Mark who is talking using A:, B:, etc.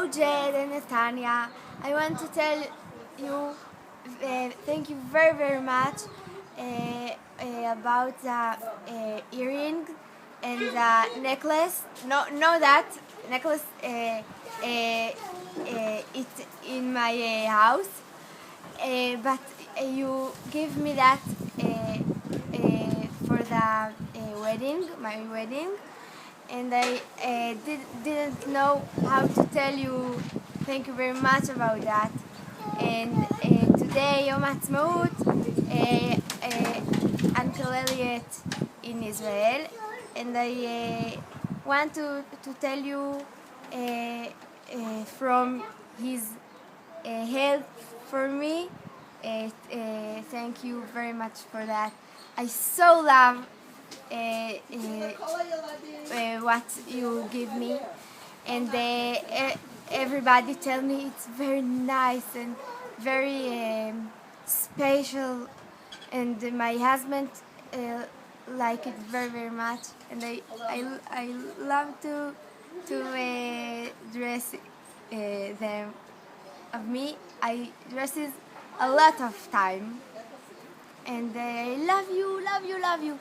A: Jed and Netanya. I want to tell you thank you very, very much about the earring and the necklace. No, that necklace it's in my house, but you give me that for the my wedding, and I didn't know how to tell you thank you very much about that. And today, Yom Ha'atzmaut, Uncle Elliot in Israel, and I want to tell you from his help for me. Thank you very much for that. I so love what you give me, and everybody tell me it's very nice and very special, and my husband like it very, very much, and I love to dress them of me. I dresses a lot of time, and I love you, love you, love you.